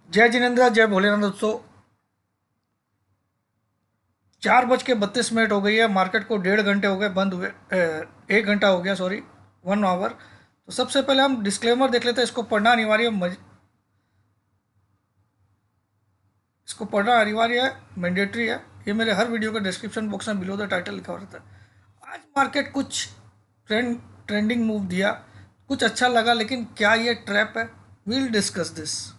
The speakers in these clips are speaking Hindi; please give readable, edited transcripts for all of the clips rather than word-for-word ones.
जय जिनेन्द्र, जय भोलेनाथ दोस्तों। 4:32 हो गई है। मार्केट को 1.5 घंटे हो गए बंद हुए, 1 घंटा हो गया, सॉरी, 1 आवर। तो सबसे पहले हम डिस्क्लेमर देख लेते हैं। इसको पढ़ना अनिवार्य है, मैंडेटरी है। ये मेरे हर वीडियो के डिस्क्रिप्शन बॉक्स में बिलो द टाइटल लिखा हुआ रहता है। आज मार्केट कुछ ट्रेंडिंग मूव दिया, कुछ अच्छा लगा, लेकिन क्या ये ट्रैप है? We'll discuss this.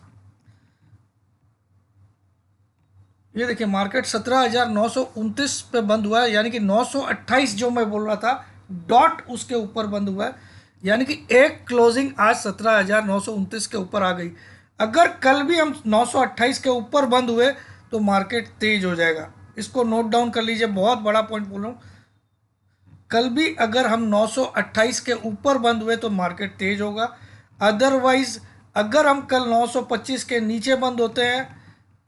ये देखिए, मार्केट 17,929 पे बंद हुआ है, यानी कि 928 जो मैं बोल रहा था, डॉट उसके ऊपर बंद हुआ है। यानी कि एक क्लोजिंग आज 17,929 के ऊपर आ गई। अगर कल भी हम 928 के ऊपर बंद हुए तो मार्केट तेज हो जाएगा। इसको नोट डाउन कर लीजिए, बहुत बड़ा पॉइंट बोल रहा हूँ। कल भी अगर हम 928 के ऊपर बंद हुए तो मार्केट तेज होगा। अदरवाइज अगर हम कल 925 के नीचे बंद होते हैं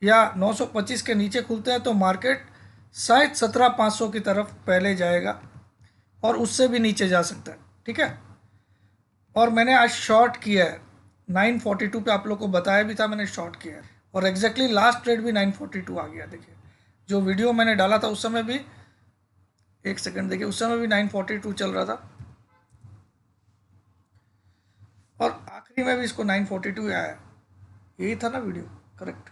या 925 के नीचे खुलते हैं तो मार्केट शायद 17,500 की तरफ पहले जाएगा और उससे भी नीचे जा सकता है। ठीक है। और मैंने आज शॉर्ट किया है 942 पे, आप लोग को बताया भी था, मैंने शॉर्ट किया है और एग्जैक्टली लास्ट ट्रेड भी 942 आ गया। देखिए, जो वीडियो मैंने डाला था उस समय भी, एक सेकंड देखिए, उस समय भी 942 चल रहा था और आखिरी में भी इसको 942 आया। यही था ना video, correct.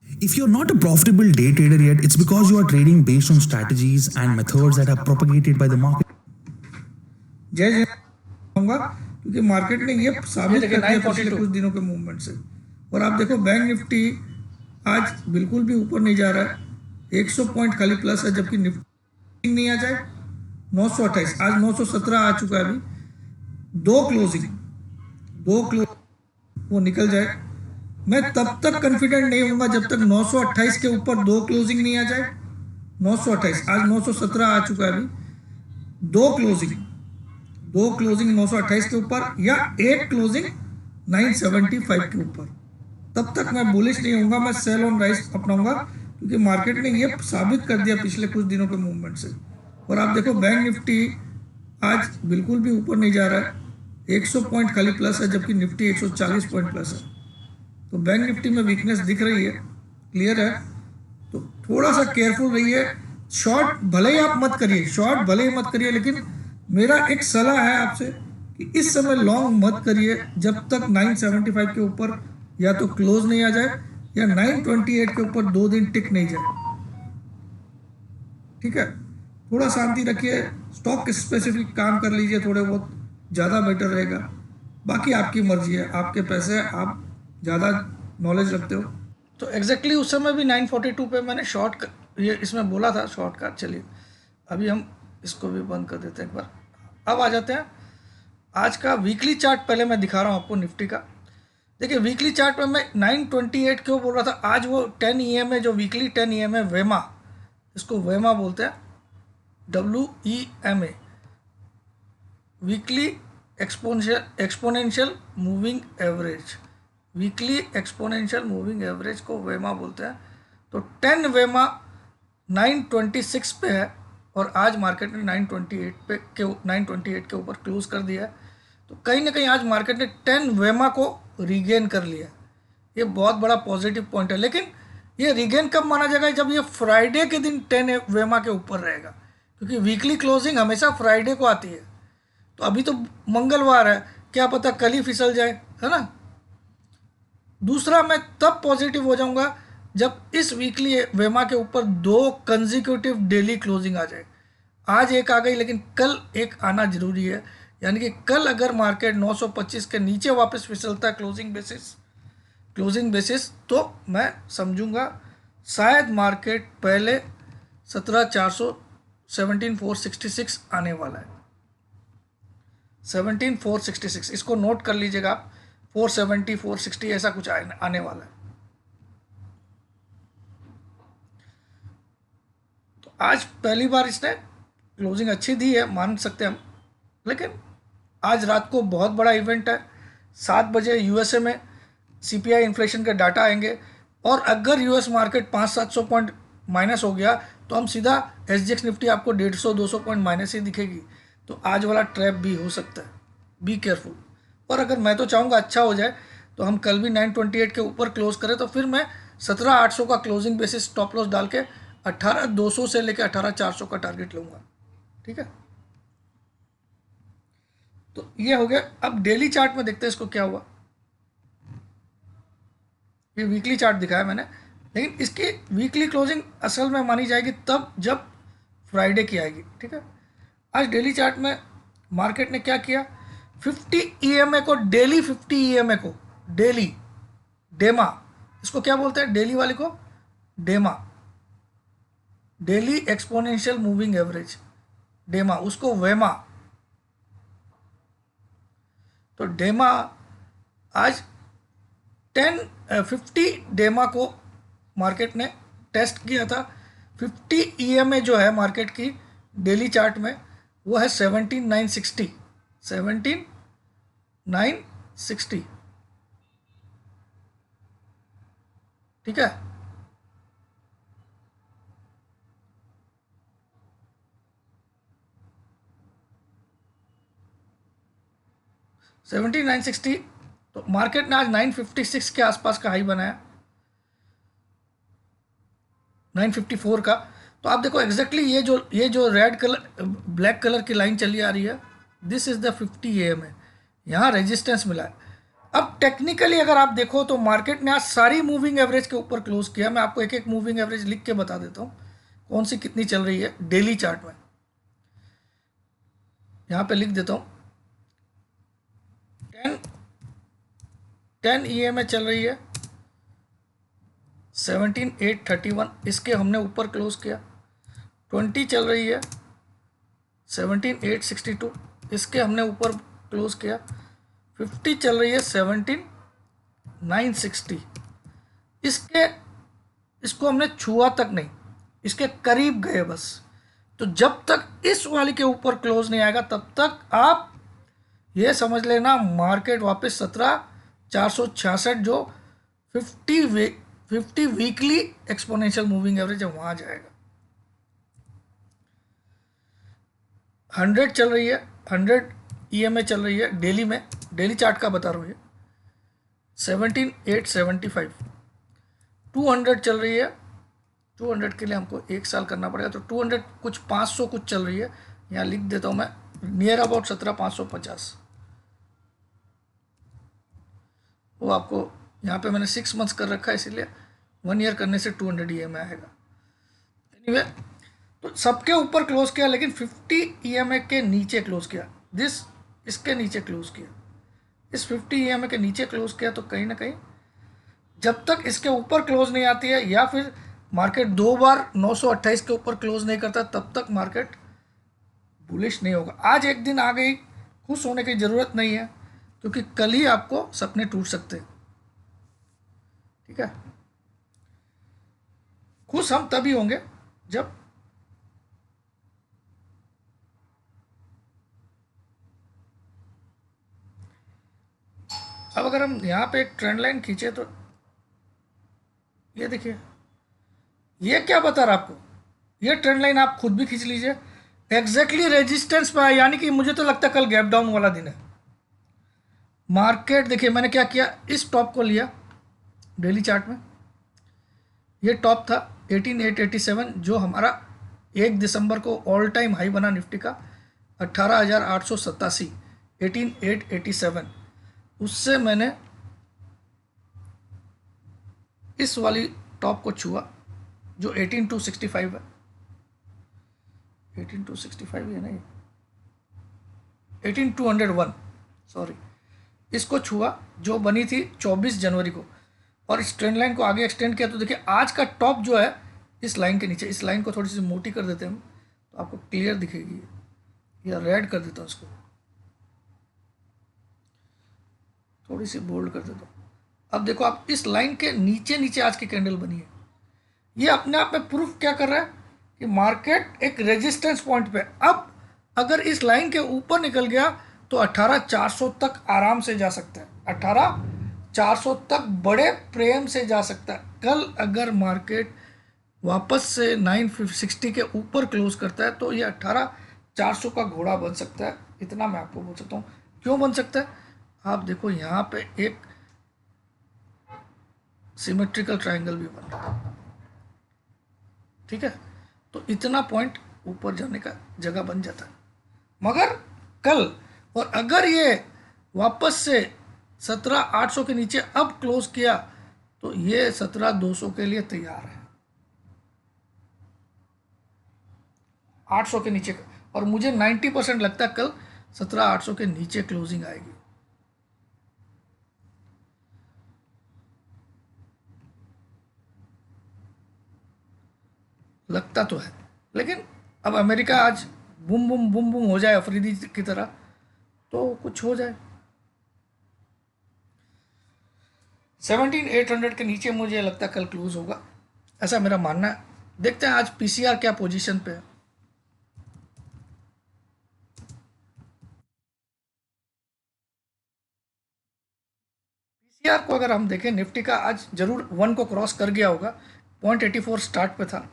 If you're not a profitable day trader yet, it's because you are trading based on strategies and methods that are propagated by the market. जय जय कहूँगा, क्योंकि मार्केट ने ये साबित कर दिया पिछले कुछ दिनों के मूवमेंट से। और आप देखो, बैंक निफ्टी आज बिल्कुल भी ऊपर नहीं जा रहा है, 100 पॉइंट खाली प्लस है, जबकि निफ्टी नहीं आ जाए 928, आज 917 आ चुका है। अभी दो क्लोजिंग वो निकल जाए। मैं तब तक कॉन्फिडेंट नहीं होऊंगा जब तक 928 के ऊपर दो क्लोजिंग नहीं आ जाए। 928, आज 917 आ चुका है। अभी दो क्लोजिंग 928 के ऊपर या एक क्लोजिंग 975 के ऊपर, तब तक मैं बुलिश नहीं होऊंगा। मैं सेल ऑन राइज अपनाऊंगा, क्योंकि मार्केट ने ये साबित कर दिया पिछले कुछ दिनों के मूवमेंट से। और आप देखो, बैंक निफ्टी आज बिल्कुल भी ऊपर नहीं जा रहा है, 100 पॉइंट खाली प्लस है, जबकि निफ्टी 140 पॉइंट प्लस है। तो बैंक निफ्टी में वीकनेस दिख रही है, क्लियर है। तो थोड़ा सा केयरफुल रहिए। शॉर्ट भले ही आप मत करिए, लेकिन मेरा एक सलाह है आपसे कि इस समय लॉन्ग मत करिए जब तक 975 के ऊपर या तो क्लोज नहीं आ जाए या 928 के ऊपर 2 दिन टिक नहीं जाए। ठीक है, थोड़ा शांति रखिए, स्टॉक स्पेसिफिक काम कर लीजिए, थोड़े बहुत ज़्यादा बेटर रहेगा। बाकी आपकी मर्जी है, आपके पैसे, आप ज़्यादा नॉलेज रखते हो। तो एग्जैक्टली उस समय भी 942 पे मैंने ये इसमें बोला था शॉर्ट का। चलिए, अभी हम इसको भी बंद कर देते हैं एक बार। अब आ जाते हैं आज का वीकली चार्ट। पहले मैं दिखा रहा हूँ आपको निफ्टी का। देखिए, वीकली चार्ट में मैं 928 क्यों बोल रहा था। आज वो 10 EM है, जो वीकली 10 EM है, वेमा, इसको वेमा बोलते हैं, WEMA, weekly exponential moving average. Weekly exponential moving average को वेमा बोलते हैं। तो 10 वेमा 926 पे है और आज मार्केट ने 928 के ऊपर क्लोज कर दिया है। तो कहीं ना कहीं आज मार्केट ने 10 वेमा को रीगेन कर लिया। ये बहुत बड़ा पॉजिटिव पॉइंट है, लेकिन ये रीगेन कब माना जाएगा? जब ये फ्राइडे के दिन 10 वेमा के ऊपर रहेगा, क्योंकि वीकली क्लोजिंग हमेशा फ्राइडे को आती है। तो अभी तो मंगलवार है, क्या पता कल ही फिसल जाए, है ना। दूसरा, मैं तब पॉजिटिव हो जाऊंगा जब इस वीकली वेमा के ऊपर 2 कंजिक्यूटिव डेली क्लोजिंग आ जाए। आज एक आ गई, लेकिन कल एक आना जरूरी है। यानी कि कल अगर मार्केट 925 के नीचे वापस फिसलता है क्लोजिंग बेसिस, तो मैं समझूंगा शायद मार्केट पहले 17,400 17,466 आने वाला है। 17,466, इसको नोट कर लीजिएगा आप। 470 460 ऐसा कुछ आने वाला है। तो आज पहली बार इसने क्लोजिंग अच्छी दी है, मान सकते हैं हम। लेकिन आज रात को बहुत बड़ा इवेंट है, 7 बजे यूएसए में CPI इन्फ्लेशन के डाटा आएंगे, और अगर यूएस मार्केट 500-700 पॉइंट माइनस हो गया तो हम सीधा SGX निफ्टी आपको 150-200 पॉइंट माइनस ही दिखेगी। तो आज वाला ट्रैप भी हो सकता है, बी केयरफुल। और अगर मैं तो चाहूँगा अच्छा हो जाए, तो हम कल भी 928 के ऊपर क्लोज करें तो फिर मैं 17,800 का क्लोजिंग बेसिस स्टॉप लॉस डाल के 18,200 से लेकर 18,400 का टारगेट लूँगा। ठीक है, तो ये हो गया। अब डेली चार्ट में देखते हैं इसको क्या हुआ। ये वीकली चार्ट दिखाया मैंने, लेकिन इसकी वीकली क्लोजिंग असल में मानी जाएगी तब जब फ्राइडे की आएगी। ठीक है, आज डेली चार्ट में मार्केट ने क्या किया, 50 EMA को, डेली 50 EMA को, डेली डेमा, इसको क्या बोलते हैं डेली वाले को, डेमा, डेली एक्सपोनेंशियल मूविंग एवरेज, डेमा, उसको वेमा। तो डेमा आज 50 डेमा को मार्केट ने टेस्ट किया था। 50 EMA जो है मार्केट की डेली चार्ट में वो है 17,960, 17,960। ठीक है, सेवेंटीन 960। तो मार्केट ने आज 956 के आसपास का हाई बनाया, 954 का। तो आप देखो एग्जैक्टली ये जो रेड कलर ब्लैक कलर की लाइन चली आ रही है, दिस इज द 50 EMA, यहाँ रेजिस्टेंस मिला है। अब टेक्निकली अगर आप देखो तो मार्केट ने आज सारी मूविंग एवरेज के ऊपर क्लोज किया। मैं आपको एक एक मूविंग एवरेज लिख के बता देता हूँ कौन सी कितनी चल रही है डेली चार्ट में। यहाँ पे लिख देता हूँ, 10 EMA चल रही है 17,831, इसके हमने ऊपर क्लोज किया। 20 चल रही है 17,862, इसके हमने ऊपर क्लोज किया। 50 चल रही है 17,960, इसको हमने छुआ तक नहीं, इसके करीब गए बस। तो जब तक इस वाली के ऊपर क्लोज नहीं आएगा तब तक आप ये समझ लेना मार्केट वापस 17,466 जो 50 वीकली एक्सपोनेंशियल मूविंग एवरेज है वहां जाएगा। 100 चल रही है, 100 EMA चल रही है डेली में, डेली चार्ट का बता रहा हूँ ये 17,875। 200 चल रही है, 200 के लिए हमको 1 साल करना पड़ेगा, तो 200 कुछ 500 कुछ चल रही है, यहाँ लिख देता हूँ मैं, नियर अबाउट 17,550। वो आपको यहाँ पे मैंने 6 मंथ्स कर रखा है, इसीलिए 1 ईयर करने से 200 EMA आएगा। एनीवे, तो सबके ऊपर क्लोज किया लेकिन 50 EMA के नीचे क्लोज किया, इसके नीचे क्लोज किया, इस 50 EMA के नीचे क्लोज किया। तो कहीं ना कहीं जब तक इसके ऊपर क्लोज नहीं आती है या फिर मार्केट 2 बार 928 के ऊपर क्लोज नहीं करता तब तक मार्केट बुलिश नहीं होगा। आज एक दिन आ गई, खुश होने की ज़रूरत नहीं है, क्योंकि कल ही आपको सपने टूट सकते हैं। ठीक है, खुश हम तभी होंगे जब अब अगर हम यहाँ पे एक ट्रेंड लाइन खींचे तो ये देखिए, ये क्या बता रहा आपको, ये ट्रेंड लाइन आप खुद भी खींच लीजिए, एग्जैक्टली रेजिस्टेंस पे है, यानी कि मुझे तो लगता है कल गैप डाउन वाला दिन है। मार्केट देखिए मैंने क्या किया, इस टॉप को लिया डेली चार्ट में, ये टॉप था 18,887 जो हमारा 1 दिसंबर को ऑल टाइम हाई बना निफ्टी का 18,887, 18,887। उससे मैंने इस वाली टॉप को छुआ जो 18,265 है, 18,265 है नहीं, 18,201 सॉरी, इसको छुआ जो बनी थी 24 जनवरी को, और इस ट्रेंड लाइन को आगे एक्सटेंड किया। तो देखिए आज का टॉप जो है इस लाइन के नीचे, इस लाइन को थोड़ी सी मोटी कर देते हैं हम तो आपको क्लियर दिखेगी, या रेड कर देता हूँ इसको, थोड़ी सी बोल्ड कर देता हूँ। अब देखो आप इस लाइन के नीचे नीचे आज की कैंडल बनी है, ये अपने आप में प्रूफ क्या कर रहा है कि मार्केट एक रेजिस्टेंस पॉइंट पे। अब अगर इस लाइन के ऊपर निकल गया तो 18,400 तक आराम से जा सकता है, 18,400 तक बड़े प्रेम से जा सकता है। कल अगर मार्केट वापस से 960 के ऊपर क्लोज करता है तो ये 18,400 का घोड़ा बन सकता है, इतना मैं आपको बोल सकता हूँ। क्यों बन सकता है, आप देखो यहाँ पे एक सिमेट्रिकल ट्रायंगल भी बन रहा है, ठीक है। तो इतना पॉइंट ऊपर जाने का जगह बन जाता है। मगर कल और अगर ये वापस से 17,800 के नीचे अब क्लोज किया तो ये 17,200 के लिए तैयार है, 800 के नीचे का। और मुझे 90% लगता है कल 17,800 के नीचे क्लोजिंग आएगी। लगता तो है, लेकिन अब अमेरिका आज बुम बुम बुम बुम हो जाए अफरीदी की तरह तो कुछ हो जाए। 17,800 के नीचे मुझे लगता है कल क्लोज होगा, ऐसा मेरा मानना है। देखते हैं आज पीसीआर क्या पोजीशन पे है। पीसीआर को अगर हम देखें, निफ्टी का आज जरूर 1 को क्रॉस कर गया होगा, 0.84 स्टार्ट पे था,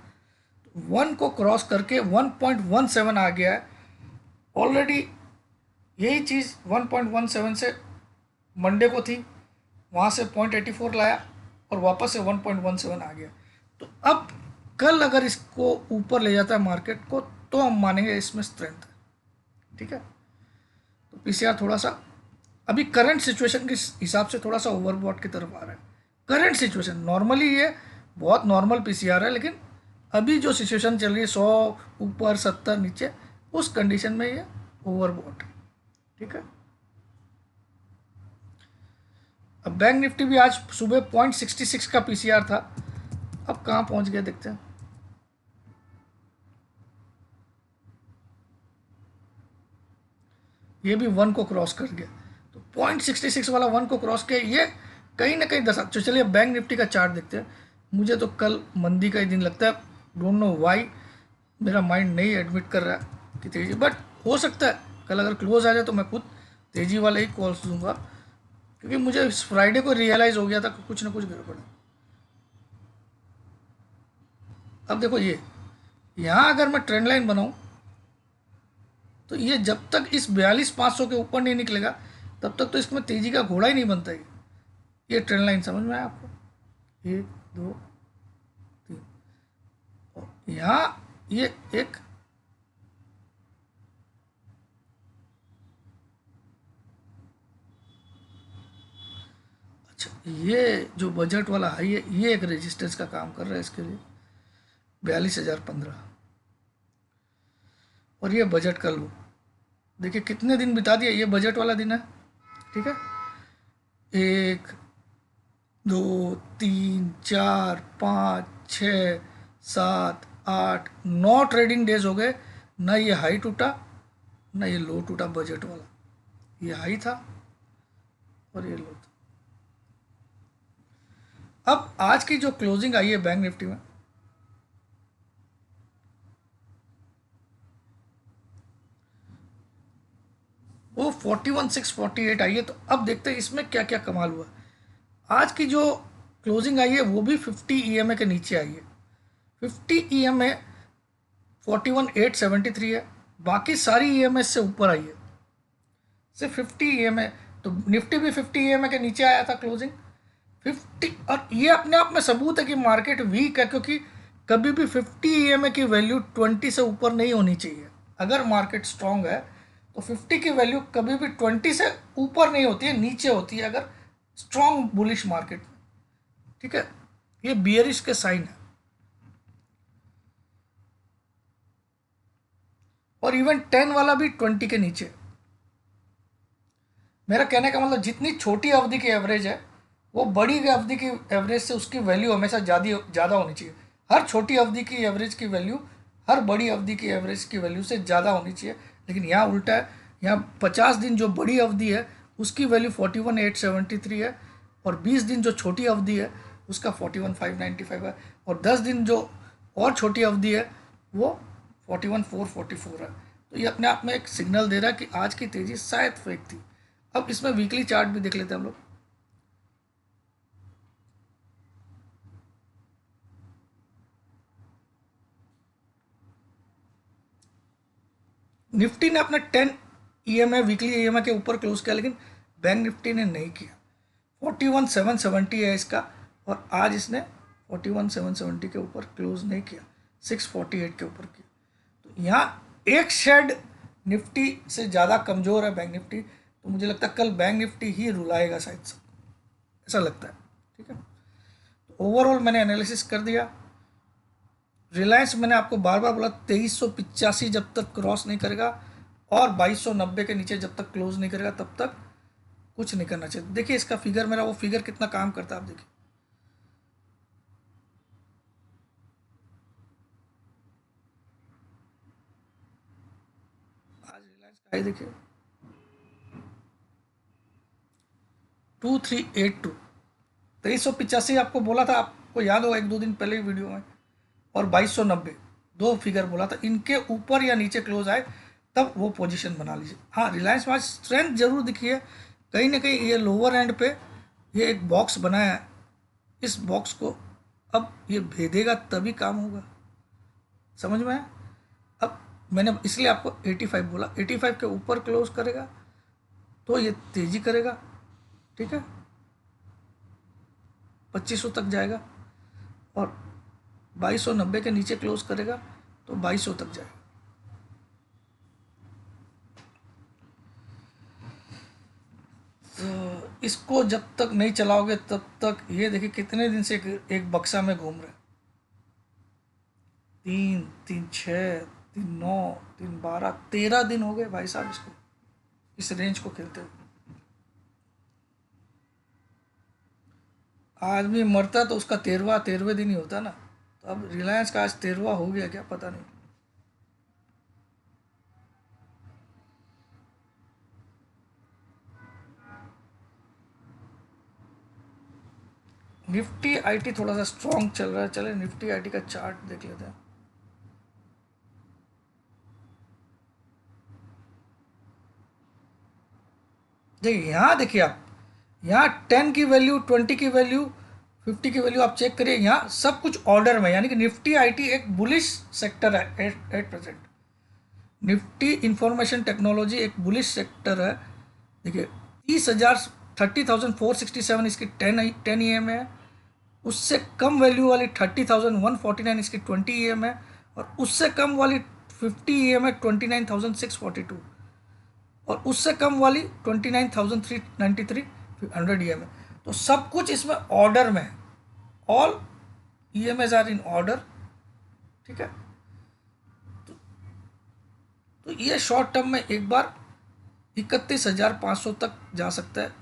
1 को क्रॉस करके 1.17 आ गया है ऑलरेडी। यही चीज़ 1.17 से मंडे को थी, वहाँ से 0.84 लाया और वापस से 1.17 आ गया। तो अब कल अगर इसको ऊपर ले जाता है मार्केट को तो हम मानेंगे इसमें स्ट्रेंथ है, ठीक है। तो पीसीआर थोड़ा सा अभी करंट सिचुएशन के हिसाब से थोड़ा सा ओवरबॉट की तरफ आ रहा है। करंट सिचुएशन नॉर्मली ये बहुत नॉर्मल पीसीआर है, लेकिन अभी जो सिचुएशन चल रही है 100 ऊपर 70 नीचे, उस कंडीशन में ये ओवरबॉट, ठीक है। अब बैंक निफ्टी भी आज सुबह 0.66 का पीसीआर था, अब कहाँ पहुंच गया देखते हैं। ये भी 1 को क्रॉस कर गया, तो 0.66 वाला 1 को क्रॉस किया, ये कहीं ना कहीं दशा। तो चलिए बैंक निफ्टी का चार्ट देखते हैं। मुझे तो कल मंदी का ही दिन लगता है, डोंट नो वाई, मेरा माइंड नहीं एडमिट कर रहा है कि तेजी, बट हो सकता है कल अगर क्लोज आ जाए तो मैं खुद तेजी वाले ही कॉल्स दूंगा, क्योंकि मुझे इस फ्राइडे को रियलाइज हो गया था कि कुछ ना कुछ गड़बड़ है। अब देखो ये यहाँ अगर मैं ट्रेंड लाइन बनाऊं तो ये जब तक इस 42,500 के ऊपर नहीं निकलेगा तब तक तो इसमें तेजी का घोड़ा ही नहीं बनता है। ये ट्रेंड लाइन समझ में आया आपको? 1 2 3 और यहाँ ये एक अच्छा, ये जो बजट वाला हाई है ये एक रेजिस्टेंस का काम कर रहा है इसके लिए 42,015, और ये बजट का लो देखिए कितने दिन बिता दिया, ये बजट वाला दिन है, ठीक है। 1 2 3 4 5 6 7 8 9 ट्रेडिंग डेज हो गए, ना ये हाई टूटा ना ये लो टूटा बजट वाला। ये हाई था और ये लो था। अब आज की जो क्लोजिंग आई है बैंक निफ्टी में, वो 41,648 आई है। तो अब देखते हैं इसमें क्या क्या कमाल हुआ। आज की जो क्लोजिंग आई है वो भी 50 ईएमए के नीचे आई है। 50 ईएमए 41,873 है, बाकी सारी ईएमए से ऊपर आई है, सिर्फ 50 ईएमए। तो निफ्टी भी 50 ईएमए के नीचे आया था क्लोजिंग 50, और ये अपने आप में सबूत है कि मार्केट वीक है, क्योंकि कभी भी 50 ईएमए की वैल्यू 20 से ऊपर नहीं होनी चाहिए। अगर मार्केट स्ट्रांग है तो 50 की वैल्यू कभी भी 20 से ऊपर नहीं होती है, नीचे होती है अगर स्ट्रांग बुलिश मार्केट में, ठीक है। ये बियरिश के साइन है। और इवन 10 वाला भी 20 के नीचे। मेरा कहने का मतलब जितनी छोटी अवधि की एवरेज है वो बड़ी अवधि की एवरेज से उसकी वैल्यू हमेशा ज़्यादा होनी चाहिए। हर छोटी अवधि की एवरेज की वैल्यू हर बड़ी अवधि की एवरेज की वैल्यू से ज़्यादा होनी चाहिए, लेकिन यहाँ उल्टा है। यहाँ 50 दिन जो बड़ी अवधि है उसकी वैल्यू 41,873 है, और 20 दिन जो छोटी अवधि है उसका 41,595 है, और 10 दिन जो और छोटी अवधि है वो 41,444 है। तो ये अपने आप में एक सिग्नल दे रहा है कि आज की तेज़ी शायद फेक थी। अब इसमें वीकली चार्ट भी देख लेते हैं हम लोग। निफ्टी ने अपना 10 ईएमए वीकली ईएमए के ऊपर क्लोज किया, लेकिन बैंक निफ्टी ने नहीं किया। 41,770 है इसका, और आज इसने 41,770 के ऊपर क्लोज नहीं किया, 648 के ऊपर किया। तो यहाँ एक शेड निफ्टी से ज़्यादा कमज़ोर है बैंक निफ्टी, तो मुझे लगता है कल बैंक निफ्टी ही रुलाएगा शायद से, ऐसा लगता है। ठीक है, तो ओवरऑल मैंने एनालिसिस कर दिया। रिलायंस मैंने आपको बार बार बोला 2385 जब तक क्रॉस नहीं करेगा और 2290 के नीचे जब तक क्लोज नहीं करेगा तब तक कुछ नहीं करना चाहिए। देखिए इसका फिगर, मेरा वो फिगर कितना काम करता है आप देखिए। आज रिलायंस का देखिए 2382, 2385 आपको बोला था, आपको याद होगा 1-2 दिन पहले ही वीडियो में, और 2290 दो फिगर बोला था। इनके ऊपर या नीचे क्लोज आए तब वो पोजीशन बना लीजिए। हाँ, रिलायंस में आज स्ट्रेंथ जरूर दिखी है, कहीं ना कहीं ये लोअर एंड पे ये एक बॉक्स बनाया है, इस बॉक्स को अब ये भेदेगा तभी काम होगा, समझ में आया? अब मैंने इसलिए आपको 85 बोला, 85 के ऊपर क्लोज करेगा तो ये तेजी करेगा, ठीक है, 2500 तक जाएगा, और 2290 के नीचे क्लोज करेगा तो 2200 तक जाएगा। तो इसको जब तक नहीं चलाओगे तब तक, ये देखिए कितने दिन से एक बक्सा में घूम रहे, 3, 3, 6, 3, 9, 3, 12, 13 दिन हो गए भाई साहब इसको, इस रेंज को खेलते हुए। आदमी मरता तो उसका 13वें दिन ही होता ना, तो अब रिलायंस का आज 13वां हो गया क्या पता नहीं। निफ्टी आईटी थोड़ा सा स्ट्रॉन्ग चल रहा है, चले निफ्टी आईटी का चार्ट देख लेते हैं। देखिए यहाँ, देखिए आप यहाँ 10 की वैल्यू, 20 की वैल्यू, 50 की वैल्यू आप चेक करिए, यहाँ सब कुछ ऑर्डर में, यानी कि निफ्टी आईटी एक बुलिश सेक्टर है at present. Nifty information technology एक बुलिश सेक्टर है। देखिए 30,467 इसकी 10 EM है, उससे कम वैल्यू वाली 30,149 इसकी 20 EM है, और उससे कम वाली 50 EM है 29,642, और उससे कम वाली 29,393 100 EM है। तो सब कुछ इसमें ऑर्डर में है, all EMs are in order, ठीक है। तो ये शॉर्ट टर्म में एक बार 31,500 तक जा सकता है।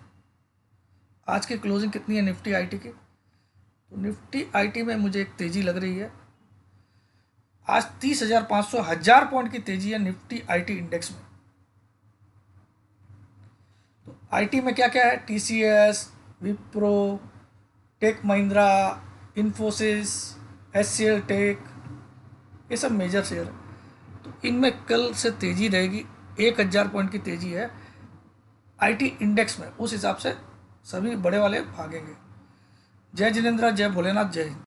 आज की क्लोजिंग कितनी है निफ्टी आईटी की? तो निफ्टी आईटी में मुझे एक तेजी लग रही है, आज 30,500, 1000 पॉइंट की तेजी है निफ्टी आईटी इंडेक्स में। तो आईटी में क्या क्या है? TCS, Wipro, tech Mahindra, Infosys, HCL tech, ये सब मेजर शेयर है। तो इनमें कल से तेजी रहेगी, 1000 पॉइंट की तेजी है आईटी इंडेक्स में, उस हिसाब से सभी बड़े वाले भागेंगे। जय जिनेंद्र, जय भोलेनाथ, जय हिंद।